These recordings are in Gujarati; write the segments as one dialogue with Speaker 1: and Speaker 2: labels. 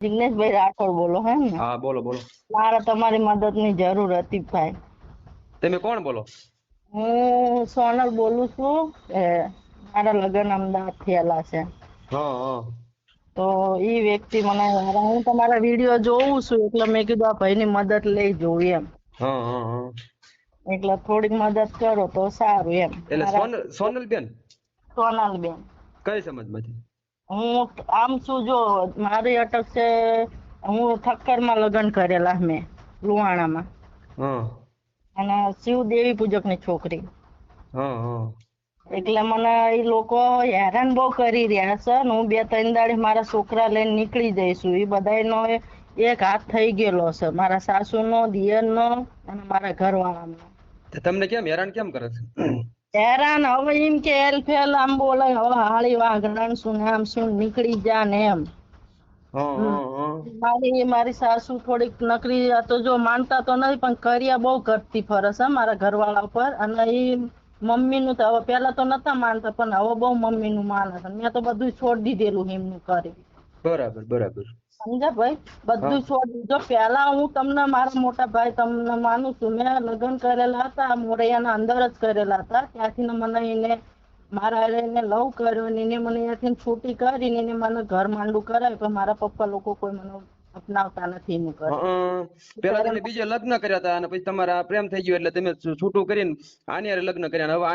Speaker 1: જિગ્નેશભાઈ રાઠોડ બોલો હે ને?
Speaker 2: હા બોલો બોલો.
Speaker 1: મારે તમારી મદદની જરૂર હતી ભાઈ.
Speaker 2: તમે કોણ બોલો?
Speaker 1: હું સોનલ બોલું છું. મારા લગ્ન અમદાવાદ થયેલા છે.
Speaker 2: હા હા
Speaker 1: તો ઈ વ્યક્તિ મને હું તમારા વિડીયો જોઉં છું એટલે મેં કીધું આ ભાઈની મદદ લઈ જોઉં એમ.
Speaker 2: હા હા હા.
Speaker 1: એટલે થોડીક મદદ કરો તો સારું એમ.
Speaker 2: એટલે સોનલ બેન
Speaker 1: સોનલબેન.
Speaker 2: કઈ સમાજમાંથી?
Speaker 1: હું આમ છું જો મારી અટક છે. હું ઠક્કરમાં લગ્ન કરેલા મેં લુહાણામાં.
Speaker 2: હા
Speaker 1: અને શિવ દેવી પૂજક ની છોકરી.
Speaker 2: હા હા.
Speaker 1: એટલે મને એ લોકો હેરાન બહુ કરી રહ્યા છે ને હું 2-3 દાડે મારા છોકરા લઈને નીકળી જઈશું. એ બધાનો એક હાથ થઈ ગયેલો છે, મારા સાસુનો, દિયરનો અને મારા ઘરવાળાનો.
Speaker 2: તમને કેમ હેરાન કેમ કરે છે?
Speaker 1: હેરાન હવે એમ કે એલ ફેલ આમ બોલે હવે હાળી વાઘરણ શું ને આમ શું નીકળી જા ને એમ.
Speaker 2: હા હા હા.
Speaker 1: મારી સાસુ થોડીક નકરી તો જો માનતા તો નથી પણ કર્યા બહુ કરતી ફરસ મારા ઘરવાળા ઉપર. અને ઈ મમ્મી નું તો હવે પેલા તો નતા માનતા પણ હવે બહુ મમ્મી નું માને છે. મેં તો બધું છોડી દીધેલું એમનું કરી.
Speaker 2: બરાબર બરાબર.
Speaker 1: સમજ્યા ભાઈ?
Speaker 2: હા
Speaker 1: બધું છોડી દીધું. પેલા હું તમને મારા મોટા ભાઈ તમને માનું છું. મેં લગ્ન કરેલા હતા મોરૈયાના અંદર જ કરેલા હતા. ત્યાંથી મને એને મારા એને લવ કર્યો ને એને મને ત્યાંથી છૂટી કરીને એને મને ઘર માંડું કરાવ્યું પણ મારા પપ્પા લોકો કોઈ મને અપનાવતા નથી એનું કરે.
Speaker 2: પેલા તમે બીજે લગ્ન કર્યા હતા અને પછી તમારા પ્રેમ થઈ ગયો એટલે તમે છૂટું કરીને આની હારે લગ્ન કર્યા. હવે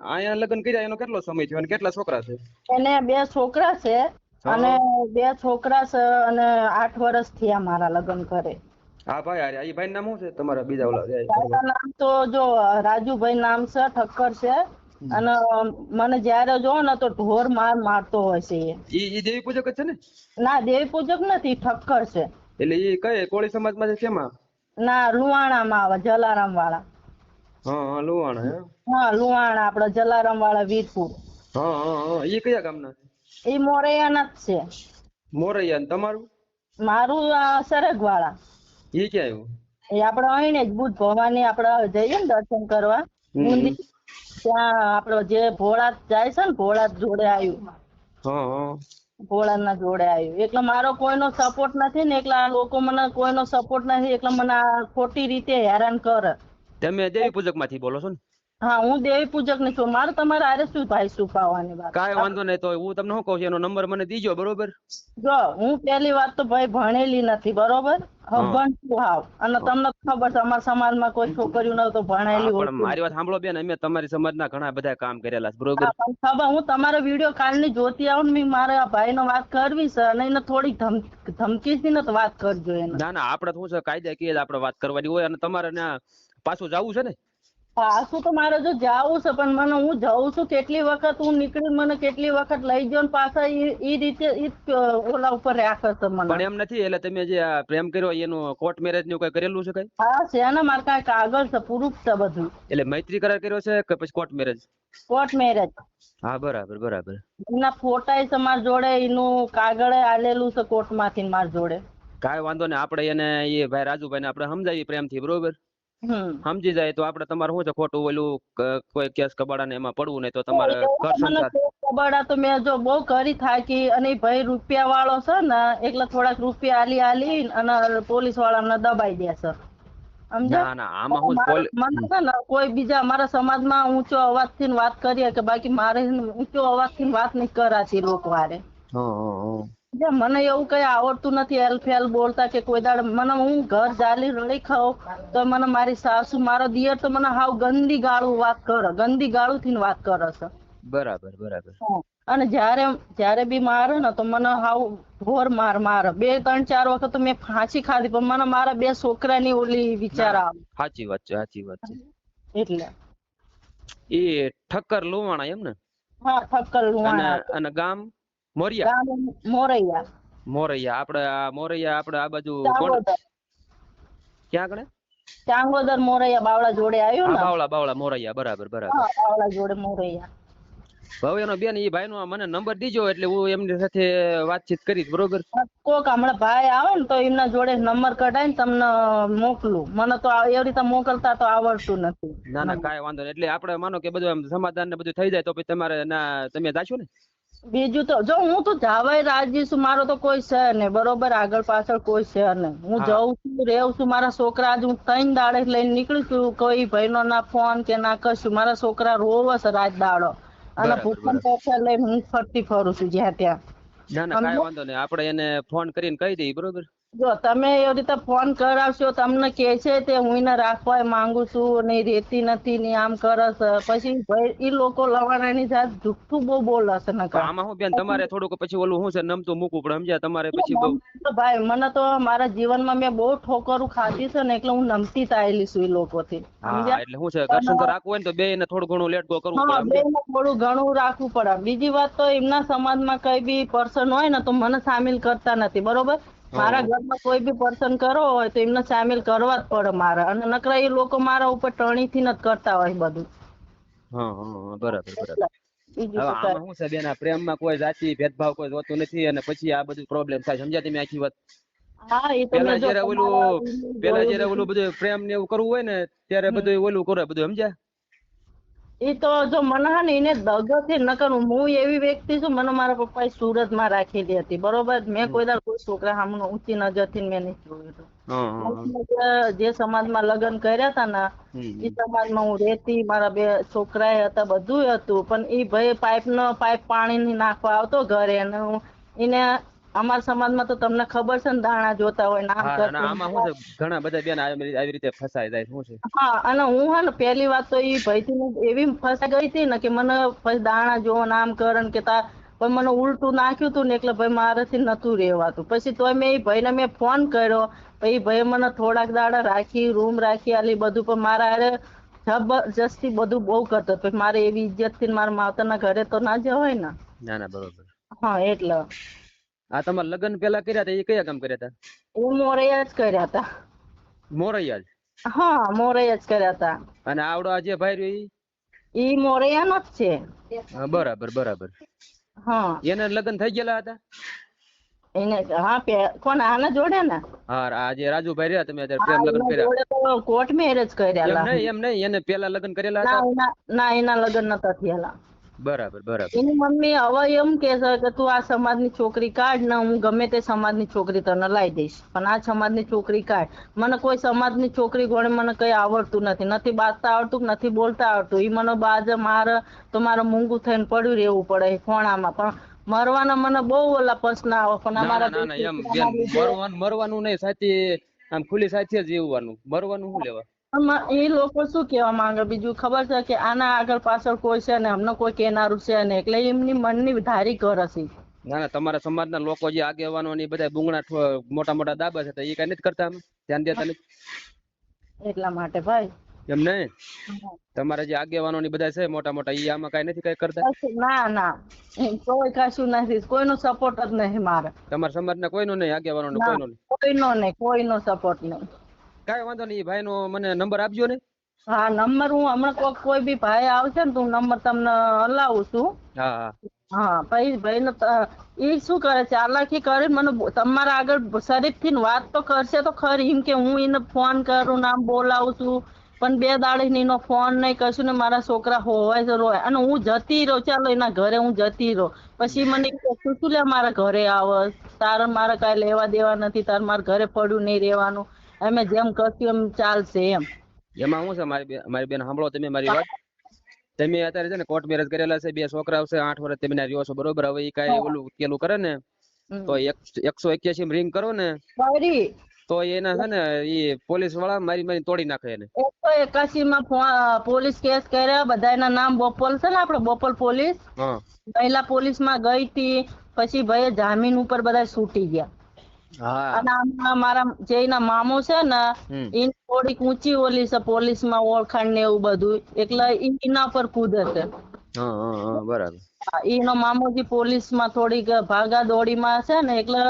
Speaker 2: આયા લગ્ન કર્યા એનો કેટલો સમય થયો અને કેટલા છોકરા છે?
Speaker 1: એને 2 છોકરા છે અને
Speaker 2: હા
Speaker 1: 2 છોકરા છે અને 8 વર્ષ થયા મારા લગ્ન કરે.
Speaker 2: હા ભાઈ અરે એ ભાઈ નામ શું છે તમારા બીજા ઓલા
Speaker 1: ભાઈના નામ તો જો રાજુભાઈ નામ છે, ઠક્કર છે. અને મને જયારે જો ને તો ઢોર મારતો હોય છે એ.
Speaker 2: ઈ દેવી પૂજક જ છે ને?
Speaker 1: ના દેવી પૂજક નથી, ઠક્કર છે.
Speaker 2: એટલે એ કઈ કોળી સમાજ માં છે કેમાં?
Speaker 1: ના લુહાણામાં આવે જલારામ વાળા.
Speaker 2: હા હા લુહાણા હે.
Speaker 1: હા લુહાણા આપડે જલારામ વાળા વીરપુર.
Speaker 2: હા હા હા. એ કયા ગામના?
Speaker 1: એ મોરૈયાના જ છે.
Speaker 2: મોરૈયા. ને તમારું?
Speaker 1: મારું આ સરગવાળા.
Speaker 2: એ ક્યાં આવ્યું?
Speaker 1: એ આપડે અહીં ને જ બુધ ભવાની આપડે જઈએ ને દર્શન કરવા
Speaker 2: હમ
Speaker 1: બુંદી ત્યાં આપડો જે ભોળાત જાય છે ને ભોળાત જોડે આવ્યું.
Speaker 2: હા હા.
Speaker 1: ભોળાના જોડે આવ્યું. એટલે મારો કોઈનો સપોર્ટ નથી ને એટલે આ લોકો મને કોઈનો સપોર્ટ નથી એટલે મને આ ખોટી રીતે હેરાન કરે.
Speaker 2: તમે દેવી પૂજક માંથી બોલો છો ને?
Speaker 1: હા હું દેવી પૂજક ની છું. મારે તમારે આરે શું ભાઈ છુપાવવાની વાત?
Speaker 2: કાંઈ વાંધો નહીં. તો હું તમને શું કહું છું એનો નંબર મને દીજો બરોબર?
Speaker 1: જો હું પેલી વાત તો ભાઈ ભણેલી નથી બરોબર.
Speaker 2: હા
Speaker 1: હબન છું હાવ. અને તમને ખબર છે અમારા સમાજમાં કોઈ છોકરીઓ ન તો
Speaker 2: હા
Speaker 1: ભણેલી
Speaker 2: પણ
Speaker 1: હોતી
Speaker 2: મારી વાત
Speaker 1: નથી.
Speaker 2: સાંભળો બેન, અમે તમારી સમાજના ઘણા બધા કામ કરેલા છે બરોબર.
Speaker 1: હા પણ ખબર હું તમારો વિડીયો કાલની જોતી આવું ને મારે આ ભાઈ નો વાત કરવી છે અને એને થોડીક ધમકી થી ને તો વાત કરજો એને.
Speaker 2: ના ના આપડે શું છે કાયદા કીએ આપડે વાત કરવાની હોય અને તમારે ત્યાં પાછું જવું છે ને?
Speaker 1: પાછું તો મારે જો જાવું છે પણ મને હું જઉં છું કેટલી વખત હું નીકળી મને કેટલી વખત લઈ ગયો ને પાછા ઈ રીતે ઓલા ઉપર રાખે છે મને.
Speaker 2: પણ એમ નથી એટલે તમે જે આ પ્રેમ કર્યો એનું કોર્ટ મેરેજ નું કઈ કરેલું છે કઈ?
Speaker 1: હા છે ને મારે કાંઈ કાગળ છે પ્રૂફ છે બધું.
Speaker 2: એટલે મૈત્રી કરાર કર્યો છે કે પછી કોર્ટ મેરેજ?
Speaker 1: Court marriage.
Speaker 2: હા બરાબર બરાબર.
Speaker 1: એના ફોટા છે મારા જોડે એનું કાગળે આલેલું છે કોર્ટ માંથી મારા જોડે.
Speaker 2: કાંઈ વાંધો નહીં. આપડે એને એ ભાઈ રાજુભાઈ ને આપડે સમજાવીએ પ્રેમ થી બરોબર.
Speaker 1: હમ.
Speaker 2: સમજી જાય તો આપડે તમારે શું છે ખોટું ઓલું કોઈ કેસ કબાડા ને એમાં પડવું નહીં તો તમારે ઘર સંસાર.
Speaker 1: કબાડા તો મેં જો બહુ કરી થાકી અને ભાઈ રૂપિયા વાળો છે ને એટલે થોડાક રૂપિયા આલી અને પોલીસ વાળાને દબાઈ દેશે.
Speaker 2: ના ના આમાં હું
Speaker 1: મને છે ને કોઈ બીજા અમારા સમાજમાં ઊંચો અવાજ થી વાત કરીએ કે બાકી મારે ઊંચો અવાજ થી વાત નહીં કરાતી લોકો હારે. મને એવું કઈ આવડતું નથી એલ ફેલ બોલતા કે કોઈ દાડ મને હું ઘર જાલી રડી ખાઉં તો મને મારી સાસુ મારો દિયર તો મને હાવ ગંદી ગાળું વાત કરે ગંદી ગાળું થી વાત કરે છે.
Speaker 2: બરાબર બરાબર.
Speaker 1: અને જયારે બી મારે ને તો મને હાવ ઢોર મારે 2-3-4 વખત તો મેં ફાંસી ખાધી પણ મને મારા 2 છોકરાની ઓલી
Speaker 2: ના
Speaker 1: વિચાર
Speaker 2: ના
Speaker 1: આવે.
Speaker 2: સાચી વાત છે સાચી વાત છે.
Speaker 1: એટલે
Speaker 2: એ ઠક્કર લુવાણા એમ ને?
Speaker 1: હા ઠક્કર લુહાણા.
Speaker 2: અને ગામ મોરિયા?
Speaker 1: ગામ મોરૈયા.
Speaker 2: મોરૈયા આપડે આ મોરૈયા આપડે આ બાજુ કોણ
Speaker 1: ચાંગોદર
Speaker 2: ક્યાં આગળ?
Speaker 1: ચાંગોદર મોરૈયા બાવળા જોડે આવ્યું
Speaker 2: હા
Speaker 1: ને.
Speaker 2: બાવળા મોરૈયા બરાબર બરાબર.
Speaker 1: હા બાવળા જોડે મોરૈયા.
Speaker 2: હવે એનો બેન એ ભાઈ નો મને નંબર દીજો એટલે હું એમની સાથે વાતચીત કરીશ બરોબર.
Speaker 1: કોક હમણાં ભાઈ આવે ને તો એમના જોડે નંબર કઢાઈને તમને મોકલું. મને તો એવી રીતે મોકલતા તો આવડતું નથી.
Speaker 2: ના ના કાંઈ વાંધો નહીં. એટલે આપડે માનો કે બધું સમાધાન ને બધું થઈ જાય તો પછી તમારે તમે જાશો ને?
Speaker 1: બીજું તો જો હું તો જવાય રાજી છું, મારો તો કોઈ છે નહીં બરોબર, આગળ પાછળ કોઈ છે નહીં. હું જઉં છું રેવું છું, મારા છોકરા આજ હું 3 દાડે લઈને નીકળી છું, કોઈ ભાઈનો ના ફોન કે ના કશું. મારા છોકરા રોવે છે રાત દાડો, અને ભૂખમ પૈસા લઈને હું ફરતી ફરું છું જ્યાં ત્યાં.
Speaker 2: ના ના કાંઈ વાંધો નહીં, આપણે એને ફોન કરીને કહી દઈએ, બરોબર.
Speaker 1: જો તમે એવી રીતે ફોન કરાવશો, તમને કે છે તે હું એને રાખવા માંગુ છું ને રહેતી નથી ને આમ કરે છે, પછી ભાઈ ઈ લોકો લવાણાની જાત જુઠ્ઠું બહુ બોલે છે.
Speaker 2: આમાં હું બેન તમારે થોડુંક પછી ઓલું શું છે નમતું મૂકવું પડે, સમજ્યા? તમારે પછી બહુ
Speaker 1: ભાઈ મને તો મારા જીવનમાં મેં બહુ ઠોકરું ખાધી છે ને, એટલે હું નમતી આવેલી છું ઈ લોકોથી.
Speaker 2: એટલે શું છે ઘર્ષણ તો રાખવું હોય ને તો બે ને થોડું ઘણું લેટ ગો કરવું પડે.
Speaker 1: બે ને થોડું ઘણું રાખવું પડે. બીજી વાત તો એમના સમાજમાં કઈ બી પર્સન હોય ને તો મને સામેલ કરતા નથી, બરોબર. મારા ઘરમાં કોઈ બી પર્સન કરવો હોય તો એમને સામેલ કરવા જ પડે મારે, અને નકરા એ લોકો મારા ઉપર ટણી થી જ કરતા હોય બધું.
Speaker 2: બરાબર બરાબર. હવે આમાં શું છે બેન, પ્રેમમાં કોઈ જાતિ ભેદભાવ કોઈ હોતું નથી, અને પછી આ બધું પ્રોબ્લેમ થાય, સમજ્યા તમે આખી વાત? પેલા જયારે ઓલું બધું પ્રેમ ને એવું કરવું હોય ને ત્યારે બધું ઓલું કરે બધું, સમજ્યા?
Speaker 1: એ તો જો મને હા ને એને દગથી ન કરું. હું એવી વ્યક્તિ છું, મને મારા પપ્પાએ સુરતમાં રાખેલી હતી, બરોબર. મેં કોઈ દાડ કોઈ છોકરા સામે ઊંચી નજરથી મેં નહીં જોયું. જે સમાજમાં લગ્ન કર્યા હતા ને એ સમાજમાં હું રહેતી, મારા 2 છોકરા હતા, બધું હતું. પણ એ ભાઈ પાઇપ પાણી નાખવા આવતો ઘરે, અને એને અમારા સમાજમાં તો તમને ખબર છે ને, દાણા જોતા હોય નામ કરતા.
Speaker 2: આમાં શું છે ઘણા બધા બેન આવી રીતે ફસાઈ જાય, શું છે.
Speaker 1: હા, અને હું હા ને પહેલી વાત તો ઈ ભાઈથી એવી ફસાઈ ગઈ હતી ને કે મને પછી દાણા જોવો નામ કરે કે પણ મને ઉલટું નાખ્યું હતું ને, એટલે ભાઈ મારાથી નતું રહેવાતું. પછી તોય મેં એ ભાઈને મેં ફોન કર્યો, પછી ભાઈ મને થોડાક દાડા રાખી, રૂમ રાખી આલી બધું. પણ મારા હારે જબરજસ્તી બધું બહુ કરતો. પછી મારે એવી ઇજ્જત થી મારા માવતરના ઘરે તો ના જવાય ને.
Speaker 2: ના ના બરોબર.
Speaker 1: હા, એટલે
Speaker 2: આ તમારા લગ્ન પેલા કર્યા હતા એ કયા કામ કર્યા હતા?
Speaker 1: હું મોરૈયા જ કર્યા હતા.
Speaker 2: મોરૈયા જ?
Speaker 1: હા, મોરૈયા જ કર્યા હતા.
Speaker 2: અને આવડો આ જે ભાઈ રહ્યો
Speaker 1: ઈ મોરૈયાનો જ છે.
Speaker 2: બરાબર બરાબર.
Speaker 1: હા,
Speaker 2: એને લગ્ન થઈ ગયેલા હતા?
Speaker 1: એને કોણ આના જોડે ને?
Speaker 2: હા, આ જે રાજુભાઈ રહ્યા તમે અત્યારે પ્રેમ લગ્ન કર્યા,
Speaker 1: કોર્ટ મેરેજ કર્યા.
Speaker 2: એમ નહીં એને પેલા લગ્ન કરેલા હતા?
Speaker 1: ના, એના લગ્ન નતા થયેલા.
Speaker 2: બરાબર બરાબર.
Speaker 1: એની મમ્મી હવે એમ કે છે કે તું આ સમાજની છોકરી કાઢ ને, હું ગમે તે સમાજની છોકરી તને લાવી દઈશ, પણ આ સમાજની છોકરી કાઢ. મને કોઈ સમાજની છોકરી ગોળે મને કઈ આવડતું નથી, નથી બાજતા આવડતું, નથી બોલતા આવડતું. ઈ મને બાજ મારે તો મારે મૂંગું થઈને પડ્યું રહેવું પડે ખોણામાં. પણ મરવાના મને બહુ ઓલા પ્રશ્ન આવે, પણ અમારા
Speaker 2: મરવાનું નહીં, સાચી આમ ખુલ્લી સાચી જીવવાનું, મરવાનું શું લેવા?
Speaker 1: એ લોકો શું કેવા માંગે બીજું ખબર છે કે આના આગળ પાછળ કોઈ છે ને, અમને કોઈ કેનારું છે ને, એટલે એમની મનની ધારી કરે છે.
Speaker 2: ના ના, તમારા સમાજના લોકો જે આગેવાનો ને બધા બુંગણા મોટા મોટા દાબા છે એ કઈ નથી કરતા, ધ્યાન દેતા નથી
Speaker 1: એટલા માટે ભાઈ.
Speaker 2: એમ નહીં, તમારા જે આગેવાનો ની બધા છે મોટા મોટા એ આમાં કઈ નથી કઈ કરતા?
Speaker 1: ના ના, કોઈ કશું નથી, કોઈનો સપોર્ટ જ નહીં મારે.
Speaker 2: તમારા સમાજના કોઈનો નહીં, આગેવાનો
Speaker 1: કોઈનો સપોર્ટ નહીં.
Speaker 2: કઈ વાંધો નહીં, ભાઈ નો મને નંબર આપજો ને.
Speaker 1: હા, નંબર હું હમણાં કોઈ બી ભાઈ આવશે ને તો હું નંબર તમને હલાવું છું. હા, પછી ભાઈ નો એ શું કરે છે, ચાલાકી કરી મને તમારા આગળ શરીફ થી વાત તો કરશે તો ખરી, એમ કે હું એને ફોન કરું નામ બોલાવું છું, પણ 2 દાડે એનો ફોન નહીં કશું ને. મારા છોકરા હોવાય છે રોય, અને હું જતી રહું, ચાલો એના ઘરે હું જતી રહું. પછી મને શું લે મારા ઘરે આવે, તારે મારે કઈ લેવા દેવા નથી, તારે મારા ઘરે પડ્યું નહીં રહેવાનું, અમે જેમ કરશું એમ ચાલશે એમ.
Speaker 2: એમાં શું છે મારી બેન, સાંભળો તમે મારી વાત. તમે અત્યારે છે ને કોર્ટ મેરેજ કરેલા છે, 2 છોકરા આવશે, 8 વર્ષ તમે રહ્યો છો, બરોબર. હવે એ કઈ ઓલું કેલું કરે ને તો 181 રિંગ કરો ને તો એના છે ને એ પોલીસ વાળા મારી તોડી નાખે એને.
Speaker 1: 181 માં પોલીસ કેસ કર્યા, બધાના નામ બોપલ છે ને, આપડે બોપલ પોલીસ, પહેલા પોલીસ માં ગઈ હતી. પછી ભાઈ જામીન ઉપર બધા છૂટી ગયા. અને મારા જે એના મામો છે ને એને થોડીક ઊંચી ઓલી છે પોલીસ માં ઓળખાણ ને એવું બધું, એટલે એના પર કૂદે છે.
Speaker 2: બરાબર.
Speaker 1: એનો મામોજી પોલીસ માં થોડીક ભાગા દોડી માં છે ને, એટલે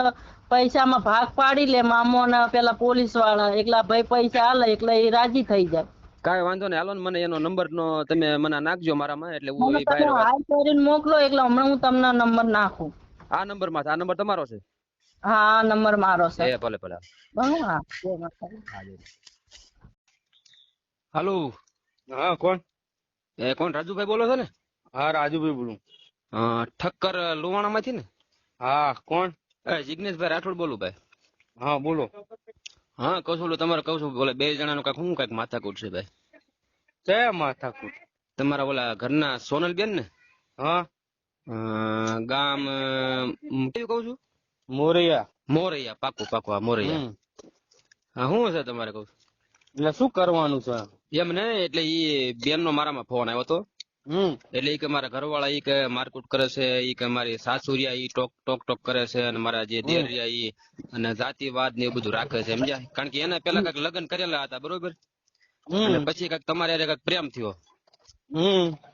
Speaker 1: પૈસામાં ભાગ પાડી લે મામો ને પેલા પોલીસ વાળા, એકલા ભાઈ પૈસા હાલે એટલે એ રાજી થઈ જાય.
Speaker 2: કઈ વાંધો નહીં, હાલો ને મને એનો નંબર નો તમે મને નાખજો મારામાં, એટલે
Speaker 1: હું હાઈ કરીને મોકલો, એટલે હમણાં હું તમને નંબર નાખું.
Speaker 2: આ નંબર માં? આ નંબર તમારો છે?
Speaker 1: હા, નંબર મારો છે.
Speaker 2: ભલે ભલે. હાલો.
Speaker 3: હા, કોણ?
Speaker 2: કોણ રાજુભાઈ બોલો છો ને?
Speaker 3: હા, રાજુભાઈ બોલું.
Speaker 2: ઠક્કર લુવાણા માંથી ને?
Speaker 3: હા કોણ?
Speaker 2: જિગ્નેશભાઈ રાઠોડ બોલું ભાઈ.
Speaker 3: હા બોલો.
Speaker 2: હા કહું છું તમારે કહું છું બોલે 2 જણાનું કઈક માથાકૂટ છે ભાઈ.
Speaker 3: કયા માથાકૂટ?
Speaker 2: તમારા ઓલા ઘરના સોનલબેન ને?
Speaker 3: હા
Speaker 2: ગામ કયું કહું છું?
Speaker 3: મોરૈયા.
Speaker 2: મોરૈયા, પાકું હા મોરૈયા. હા શું છે તમારે કહું?
Speaker 3: એટલે શું કરવાનું છે?
Speaker 2: એમ ને એટલે ઈ બેન નો મારામાં ફોન આવ્યો હતો. એટલે ઈ કે મારા ઘરવાળા ઈ કે મારકુટ કરે છે, ઈ કે મારી સાસુરિયા ઈ ટોક કરે છે, અને મારા જે દેરિયા ઈ અને જાતિવાદ ને એવું બધું રાખે છે સમજ્યા. કારણ કે એને પેલા કઈક લગ્ન કરેલા હતા બરોબર, અને પછી કઈક તમારે હારે કઈક પ્રેમ થયો,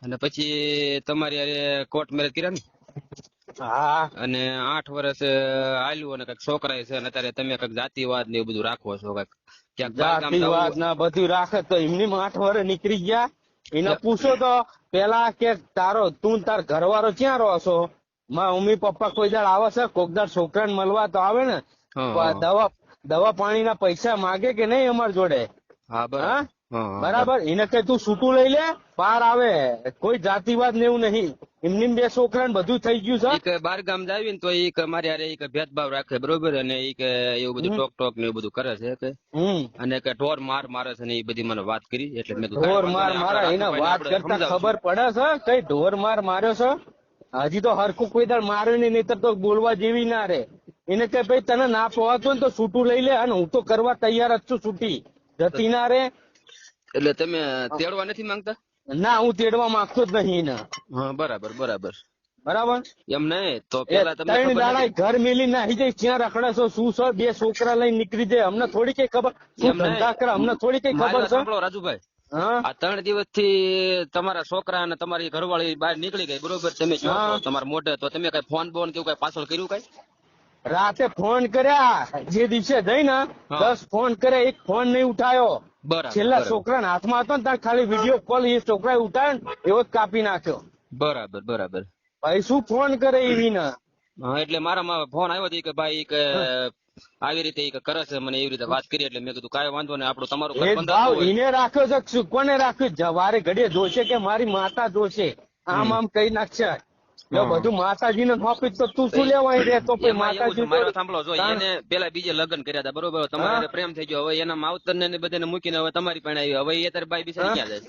Speaker 2: અને પછી તમારી હારે કોર્ટ મેરેજ કર્યા ને.
Speaker 3: હા
Speaker 2: અને 8 વર્ષ હાલ્યું અને કઈક છોકરા છે, અને અત્યારે તમે કઈક જાતિવાદ ને એવું બધું રાખો છો. કઈક ક્યાંક
Speaker 3: જાતિવાદ ના બધું રાખે તો એમની 8 વર્ષ નીકળી ગયા. એને પૂછો તો પેલા કે તું તાર ઘરવાળો ક્યાં રહો છો? મારા મમ્મી પપ્પા કોઈ દાડ આવે છે? કોક દાડ છોકરાને મળવા તો આવે ને. દવા પાણી ના પૈસા માગે કે નહીં અમાર જોડે?
Speaker 2: હા
Speaker 3: બરાબર. એને કઈ તું છૂટું લઈ લે, પાર આવે. કોઈ જાતિવાદ ને એવું નહીં. એમની 2 છોકરા ને બધું થઈ ગયું છે.
Speaker 2: બાર ગામ જાવી ને તો ઈ મારી હારે ઈ ભેદભાવ રાખે બરોબર, અને ઈ કે એવું બધું ટોક ને એવું બધું કરે છે કે, અને કે ઢોર મારે છે ને એ બધી મને વાત કરી. એટલે મેં
Speaker 3: ઢોર મારે એને વાત કરતા ખબર પડે છે કઈ ઢોર માર્યો છે? હજી તો હરખું કોઈ દાડ માર્યો નહીં, નહીતર તો બોલવા જેવી ના રે. એને કે ભાઈ તને ના પવાતું ને તો છૂટું લઈ લે, અને હું તો કરવા તૈયાર જ છું છૂટી, જતી ના રે.
Speaker 2: એટલે તમે તેડવા નથી માંગતા?
Speaker 3: ના, હું તેડવા માંગતો જ નહીં એને.
Speaker 2: હા બરાબર.
Speaker 3: બરાબર
Speaker 2: એમ નહીં તો પેલા તમે
Speaker 3: 3 દાડા ઘર મેલી નાહી જાય, ક્યાં રખડે છો, શું છે? 2 છોકરા લઈને નીકળી જાય, અમને થોડી કઈ ખબર? શું ધંધા કરે અમને થોડી કઈ ખબર છે?
Speaker 2: રાજુભાઈ, આ 3 દિવસ થી તમારા છોકરા અને તમારી ઘરવાળી બહાર નીકળી ગઈ બરોબર, તમે તમારા મોઢે તો તમે કઈ ફોન બોન કેવું કઈ પાછળ કર્યું કઈ?
Speaker 3: રાતે ફોન કર્યા, જે દિવસે જઈ ને 10 ફોન કર્યા, એક ફોન નહીં ઉઠાયો. છેલ્લા છોકરાના હાથમાં હતો ને ત્યાં ખાલી વિડીયો કોલ એ છોકરાએ ઉઠાયો ને એવો જ કાપી નાખ્યો.
Speaker 2: બરાબર.
Speaker 3: ભાઈ શું ફોન કરે એવી ના?
Speaker 2: એટલે મારામાં ફોન આવ્યો હતો કે ભાઈ કે આવી રીતે કરે છે, મને એવી રીતે વાત કરી. એટલે મેં કીધું કાંઈ વાંધો નહીં, આપણું તમારું
Speaker 3: એને રાખ્યો છે. કોને રાખ્યું? જવારે ઘડીએ જોશે કે મારી માતા જોશે, આમ કઈ નાખશે. બધું માતાજી ને સોંપી તો તું શું લેવાય રે? તો માતાજી
Speaker 2: સાંભળો જો, એને પેલા બીજે લગ્ન કર્યા હતા બરોબર, તમારે પ્રેમ થઈ ગયો, હવે એના માવતર ને બધાને મૂકીને હવે તમારી પાસે આવી. હવે એ તારી બાઈ બિચારી ક્યાં જાય?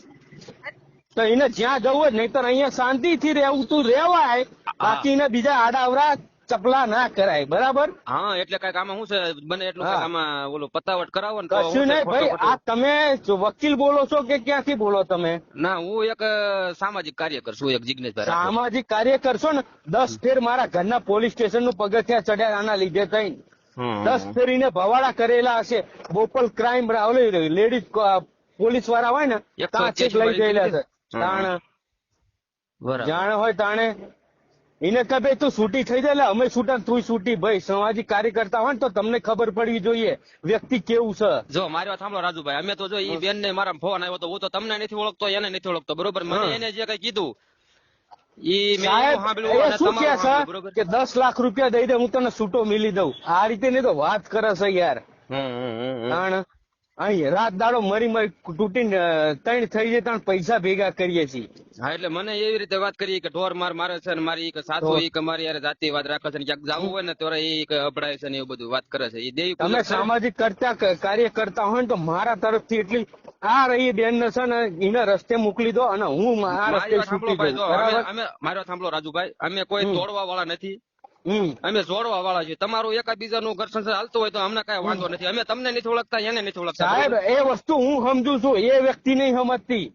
Speaker 3: તો એને જ્યાં જવું જ નહીં તો અહીંયા શાંતિ થી રહેવું તું રેવાય, બાકી એને બીજા આડાવડા ચપલા ના કરાય. બરાબર.
Speaker 2: હા એટલે કઈક આમાં શું છે બને એટલું આમાં ઓલું પતાવટ કરાવો ને.
Speaker 3: કશું નહીં ભાઈ. આ તમે વકીલ બોલો છો કે ક્યાંથી બોલો તમે?
Speaker 2: ના, હું એક સામાજિક કાર્યકર છું, એક જિગ્નેશભાઈ.
Speaker 3: સામાજિક કાર્યકર છો ને? 10 ફેર મારા ઘરના પોલીસ સ્ટેશન નું પગથિયા ચડ્યા આના લીધે થઈને. 10 ફેર એને ભવાડા કરેલા હશે. બોપલ ક્રાઇમ લેડીઝ પોલીસ વાળા હોય ને ત્યાં ચેક લઈ ગયેલા છે. જાણે હોય તાણે એને કે ભાઈ તું છૂટી થઈ જાય, અમે છૂટા તું છૂટી. ભાઈ સામાજિક કાર્યકર્તા હોય ને તો તમને ખબર પડવી જોઈએ વ્યક્તિ કેવું છે.
Speaker 2: જો મારી વાત સાંભળો રાજુભાઈ, અમે તો જો ઈ બેન ને મારા ફોન આવ્યો તો હું તો તમને નથી ઓળખતો, એને નથી ઓળખતો બરોબર. મને એને જે કઈ કીધું
Speaker 3: શું કે 10 લાખ રૂપિયા દઈ દે, હું તને છૂટો મિલી દઉં. આ રીતે નહીં તો વાત કરે છે યાર. અહીં રાત દાડો મરી તૂટીને 3 થઈ જાય ત્યાં પૈસા ભેગા કરીએ છીએ.
Speaker 2: હા એટલે મને એવી રીતે વાત કરી કે ઢોર મારે છે, ને મારી સાસુ મારી યાર જાતિવાદ રાખે છે, ક્યાંક જવું હોય ને તો એ અભડાય છે ને એવું બધું વાત કરે છે. એ દેવી
Speaker 3: તમે સામાજિક કાર્ય કરતા હોય ને તો મારા તરફથી એટલી આ રહી બેન ને છે ને એને રસ્તે મોકલી દો, અને હું આ રસ્તે છૂટી જાઉં.
Speaker 2: મારી વાત સાંભળો રાજુભાઈ, અમે કોઈ તોડવા વાળા નથી, અમે જોડવા વાળા છીએ. તમારું એકાબીજાનું ઘર સંસાર હાલતું હોય તો અમને કઈ વાંધો નથી. અમે તમને નથી ઓળખતા, એને નથી ઓળખતા.
Speaker 3: સાહેબ એ વસ્તુ હું સમજુ છું, એ વ્યક્તિ નહીં સમજતી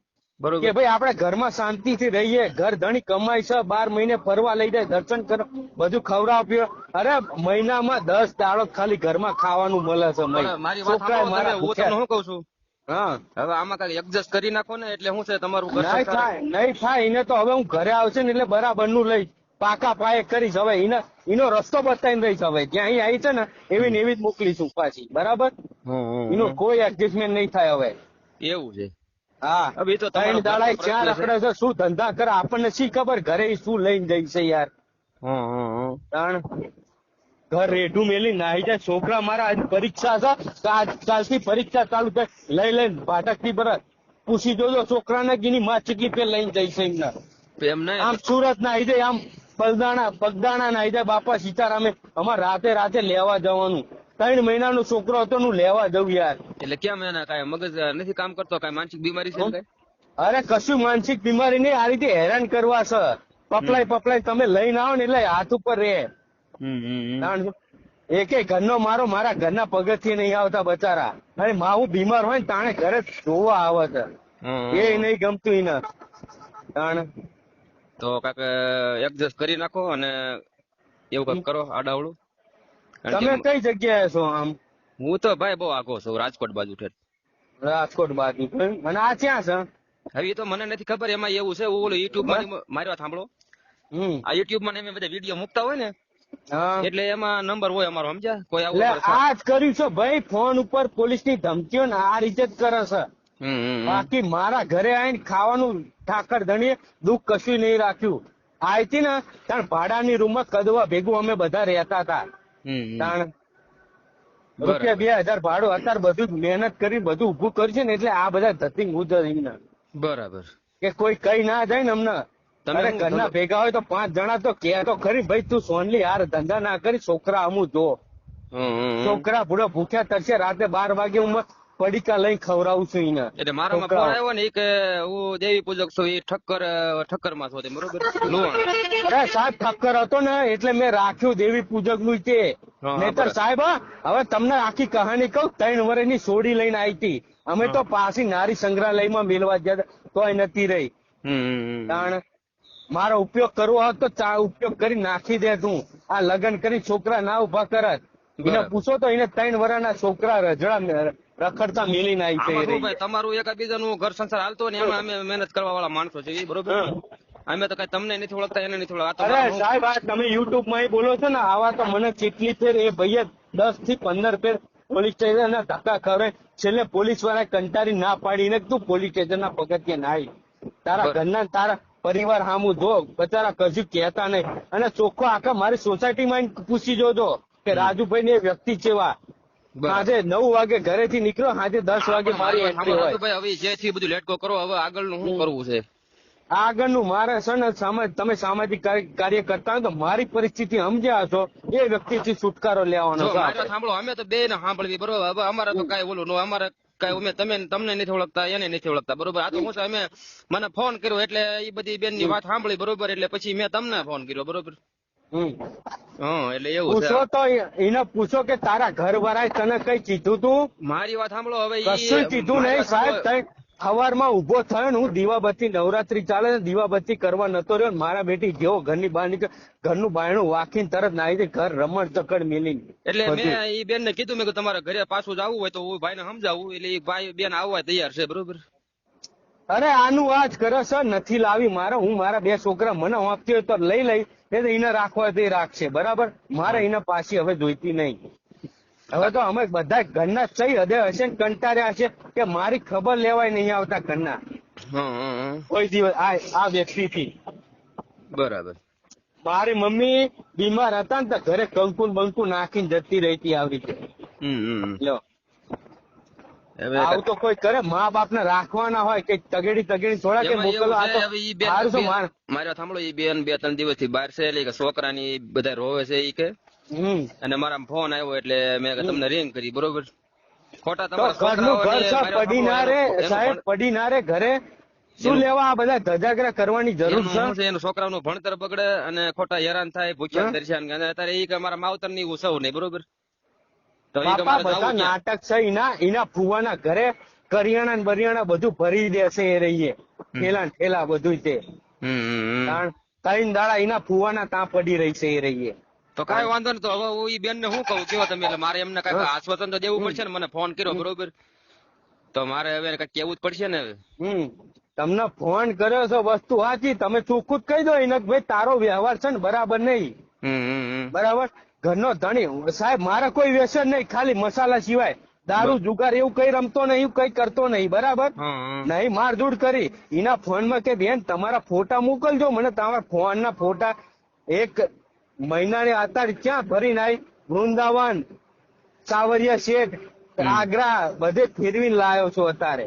Speaker 3: કે ભાઈ આપણે ઘરમાં શાંતિથી રહીએ. ઘર ધણી કમાય છે, 12 મહિને ફરવા લઈ જાય, દર્શન કરો, બધું ખવડાવ પીવો. અરે મહિનામાં 10 દાડો ખાલી ઘરમાં ખાવાનું મળે છે.
Speaker 2: મારી વાત સાંભળો, હું તમને શું કઉ છું, હવે આમાં કઈ એડજસ્ટ કરી નાખો ને. એટલે શું છે તમારું ઘર
Speaker 3: નહીં થાય એને તો હવે હું ઘરે આવશે ને એટલે બરાબર નું લઈ પાકા પાયે કરીશ. હવે એનો રસ્તો બતાવીને રહીશ. હવે જ્યાં અહીં આવી છે ને એવી ને એવી જ મોકલીશું પાછી. બરાબર. એનો કોઈ એડજસ્ટમેન્ટ નહીં થાય હવે.
Speaker 2: એવું છે?
Speaker 3: હા. હવે તો 3 દાડા ક્યાં રખડે છે, શું ધંધા કરે, આપણને શી ખબર ઘરે શું લઈને જઈ છે યાર. ઘર રેઢું મેલી નાહી જાય. છોકરા મારા આજ પરીક્ષા છે, આજકાલથી પરીક્ષા ચાલુ થાય, લઈને ભાટકથી બરાબર પૂછી જોજો છોકરાને ગીની માં ચીટલી પે લઈને જઈ છે એમના. આમ સુરત ના આવી જાય, આમ પગદાણા નાઈ જાય બાપા સીતારામે. અમારે રાતે લેવા જવાનું. 3 મહિનાનો છોકરો હતો હું લેવા જઉં યાર.
Speaker 2: એટલે કેમ એના કાંઈ મગજ નથી કામ કરતો, કાંઈ માનસિક બીમારી છે કાંઈ?
Speaker 3: અરે કશું માનસિક બીમારી નહીં, આ રીતે હેરાન કરવા છે. પપલાય તમે લઈને આવો ને એટલે હાથ ઉપર રે. એકે ઘરનો મારા ઘરના પગથિયે નહીં આવતા બચારા. અને હું બીમાર હોય ને તાણે ઘરે જોવા આવે છે. એ નહીં ગમતું એને.
Speaker 2: તો કાક એડજસ્ટ કરી નાખો અને એવું કાંઈક કરો આડાવડું.
Speaker 3: તમે કઈ જગ્યાએ છો આમ?
Speaker 2: હું તો ભાઈ બહુ આગો છું, રાજકોટ બાજુ ઠેઠ.
Speaker 3: રાજકોટ બાજુ. અને આ ક્યાં છે?
Speaker 2: હવે એ તો મને નથી ખબર. એમાં એવું છે, ઓલો યુટ્યુબ માં મારી વાત સાંભળો. આ યુટ્યુબ માં એમ બધા વિડીયો મૂકતા હોય ને, એટલે એમાં નંબર હોય અમારો, સમજ્યા? કોઈ આવું
Speaker 3: આ જ કર્યું છે ભાઈ, ફોન ઉપર પોલીસ ની ધમકીઓ ને આ રીતે જ કરે છે. બાકી મારા ઘરે આવીને ખાવાનું ઠાકર ધણીએ દુઃખ કશું નહીં રાખ્યું. આયતી ને ત્યાં ભાડાની રૂમ માં કદવા ભેગું અમે બધા રહેતા હતા. રૂપિયા 2000 ભાડું. અત્યારે બધું મહેનત કરી બધું ઉભું કરશે ને એટલે આ બધા ધતિંગ ઉધર.
Speaker 2: બરાબર.
Speaker 3: કે કોઈ કઈ ના જાય ને અમને. તમે ઘરના ભેગા હોય તો 5 જણા તો કે તો ખરી ભાઈ તું સોનલી યાર ધંધા ના કરી, છોકરા અમુક જો. છોકરા ભૂડો ભૂખ્યા તરશે. રાતે 12 વાગે હું પડીકા લઈ ખવડાવું છું એને.
Speaker 2: એટલે મારામાં ફોન આવ્યો ને કે હું દેવી પૂજક છું, એ ઠક્કર માં છો, બરોબર?
Speaker 3: અરે સાહેબ ઠક્કર હતો ને એટલે મેં રાખ્યું દેવી પૂજક નું તે. નહીતર સાહેબ હવે તમને આખી કહાની કહું. 3 વર્ષની સોડી લઈને આવી હતી અમે તો પાછી નારી સંગ્રહાલયમાં મેળવા ગયા તોય નથી રહી. મારો ઉપયોગ કરવો હોત તો ઉપયોગ કરી નાખી દે તું. આ લગ્ન કરી છોકરા ના ઉભા કરત. એને પૂછો તો એને 3 વર્ષના છોકરા રજડા રખડતા મેલીને આવી છે.
Speaker 2: તમારું એકબીજાનું ઘર સંસાર હાલતો ને એમાં અમે મહેનત કરવા વાળા માણસો છે, બરોબર? અમે તો કઈ તમને નથી ઓળખતા, એને નથી ઓળખતા.
Speaker 3: અરે સાહેબ આ તમે યુટ્યુબ માં બોલો છો ને આવા તો મને કેટલી ફેર એ ભાઈએ 10 થી 15 ફેર પોલીસ સ્ટેશન ના ધક્કા ખવડાવે. છેલ્લે પોલીસ વાળા કંટાળી ના પાડીને તું પોલીસ સ્ટેશન ના પગથિયે ના આવી. તારા ઘરના તારા પરિવાર સામું જો બચારા કશું કહેતા નહીં. અને ચોખ્ખો આખા મારી સોસાયટીમાં પૂછી જોજો કે રાજુભાઈ ને વ્યક્તિ જેવા. સાંજે 9 વાગે ઘરેથી નીકળો, સાંજે 10 વાગે મારી એન્ટ્રી હોય.
Speaker 2: હવે જેથી બધું લેટકો કરો, હવે આગળનું શું કરવું છે?
Speaker 3: આગળનું મારે છે ને તમે સામાજિક કાર્ય કરતા હોય તો મારી પરિસ્થિતિ સમજ્યા છો એ વ્યક્તિથી છુટકારો લેવાનો.
Speaker 2: સાંભળો, અમે તો બે ને સાંભળવી, બરોબર? હવે અમારે તો કઈ બોલું ન, અમારે કઈ તમને નથી ઓળખતા, એને નથી ઓળખતા, બરોબર? આ તો હું અમે મને ફોન કર્યો એટલે એ બધી બેન ની વાત સાંભળી, બરોબર? એટલે પછી મેં તમને ફોન કર્યો, બરોબર? એટલે એવું
Speaker 3: પૂછો તો એને પૂછો કે તારા ઘર વાળાએ તને કઈ કીધું તું?
Speaker 2: મારી વાત સાંભળો. હવે
Speaker 3: કશું કીધું નહીં સાહેબ. સવારમાં ઉભો થયો ને હું દીવાબત્તી, નવરાત્રી ચાલે ને દીવાબત્તી કરવા નતો રહ્યો. મારા બેટી જેવો ઘરની બહાર નીકળ, ઘરનું બાયણું વાંકીને તરત નાઈ દે, ઘર રમણ ચકડ મેલી.
Speaker 2: એટલે મેં એ બેન ને કીધું, મેં તમારા ઘરે પાછું જવું હોય તો હું ભાઈ ને સમજાવું. એટલે એ ભાઈ બેન આવવા તૈયાર છે, બરોબર?
Speaker 3: અરે આનું આ જ કરે છે, નથી લાવી મારે. હું મારા 2 છોકરા મને આપતી હોય તો લઈ લઈ, એ તો એને રાખવા તે રાખશે, બરાબર? મારે એને પાછી હવે જોઈતી નહીં. હવે તો અમે બધા ઘરના સહી હદે હશે ને કંટાળ્યા હશે કે મારી ખબર લેવાય નહીં આવતા ઘરના કોઈ દિવસ આ વ્યક્તિથી.
Speaker 2: બરાબર.
Speaker 3: મારી મમ્મી બીમાર હતા ને તો ઘરે કંકુ નાખીને જતી રહેતી આવી રીતે. આવું તો કોઈ કરે? મા બાપ ને રાખવાના હોય કે તગેડી થોડા કે મોકલો.
Speaker 2: મારે સાંભળો, એ બેન 2-3 દિવસ થી બહાર છે, એટલે છોકરાની બધા રોવે છે એ કે. અને મારા ફોન આવ્યો એટલે મેં તમને રિંગ કરી, બરોબર? ખોટા તમારા
Speaker 3: પડી ના રે ઘરે શું લેવા આ બધા ધજાગરા કરવાની જરૂર છે?
Speaker 2: એનું છોકરાનું ભણતર બગડે અને ખોટા હેરાન થાય, ભૂખ્યા દર્શન. અત્યારે એ કે મારા માવતર ની ઉસવ નહીં, બરોબર?
Speaker 3: બધા નાટક છે. એના ફુવાના ઘરે કરિયાણા બરિયાણા બધું ભરી દેશે એ રહીએ, ઠેલા બધું તે. 3 દાડા એના ફુવાના ત્યાં પડી રહી છે એ રહીએ.
Speaker 2: તો કઈ વાંધો નહીં. તો હવે હું એ બેન ને શું કહું કેવો તમે? એટલે મારે એમને કઈ આશ્વાસન તો દેવું પડશે ને. મને ફોન કર્યો, બરોબર? તો મારે હવે કઈ કેવું જ પડશે ને. હવે
Speaker 3: તમને ફોન કર્યો છો વસ્તુ સાચી, તમે ચોખ્ખું જ કહી દો એને ભાઈ તારો વ્યવહાર છે ને બરાબર નહીં, બરાબર? ઘરનો ધણી સાહેબ મારે કોઈ વ્યસન નહીં, ખાલી મસાલા સિવાય દારૂ જુગાર એવું કઈ રમતો નહીં, કઈ કરતો નહીં, બરાબર? નહીં મારઝૂડ કરી. એના ફોન માં કે બેન તમારા ફોટા મોકલજો મને, તમારા ફોન ના ફોટા 1 મહિનાની અત્યારે ક્યાં ભરીને આવી, વૃંદાવન, સાવરિયા શેઠ, આગ્રા બધે ફેરવીને લાવ્યો છું અત્યારે.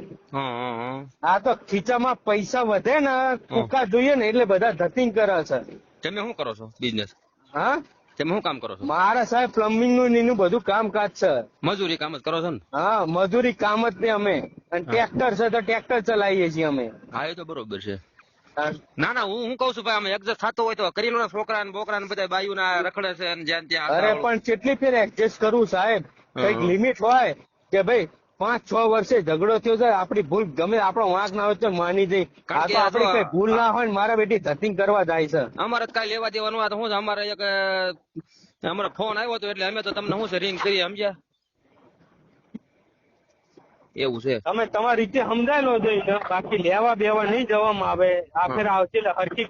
Speaker 3: આ તો ખીચામાં પૈસા વધે ને કુકા જોઈએ ને એટલે બધા ધતિંગ કરે છે.
Speaker 2: તમે શું કરો છો બિઝનેસ?
Speaker 3: હા
Speaker 2: તમે શું કામ કરો છો?
Speaker 3: મારે સાહેબ પ્લમ્બિંગ નું ને એનું બધું કામકાજ છે.
Speaker 2: મજૂરી કામ જ કરો છો ને?
Speaker 3: હા મજૂરી કામ જ ને અમે, અને ટ્રેક્ટર છે તો ટ્રેક્ટર ચલાવીએ છીએ અમે.
Speaker 2: હા એ તો બરોબર છે.
Speaker 3: હા.
Speaker 2: ના હું કઉ છું ભાઈ અમે એડજસ્ટ થતો હોય તો કરી લો ને. છોકરા ને બોકરા ને બધા બાયુ ના રખડે છે અને જ્યાં ત્યાં
Speaker 3: અરે પણ કેટલી ફેર એડજસ્ટ કરવું સાહેબ, કઈક લિમિટ હોય કે ભાઈ 5-6 વર્ષે ઝઘડો થયો છે, આપડી ભૂલ ગમે આપણો વાંક ના હોય તો માની જઈ. આ તો આપડી કઈ ભૂલ ના હોય ને મારા બેટી ધતિંગ કરવા જાય છે.
Speaker 2: અમારે કઈ લેવા દેવાનું આ તો શું છે, અમારે એક અમારો ફોન આવ્યો હતો એટલે અમે તો તમને શું છે રિંગ કરી સમજ્યા એવું છે.
Speaker 3: તમે તમારી રીતે સમજાય લો જઈને, બાકી લેવા બેવા નહીં જવામાં આવે. આ ફેર આવશે હરકી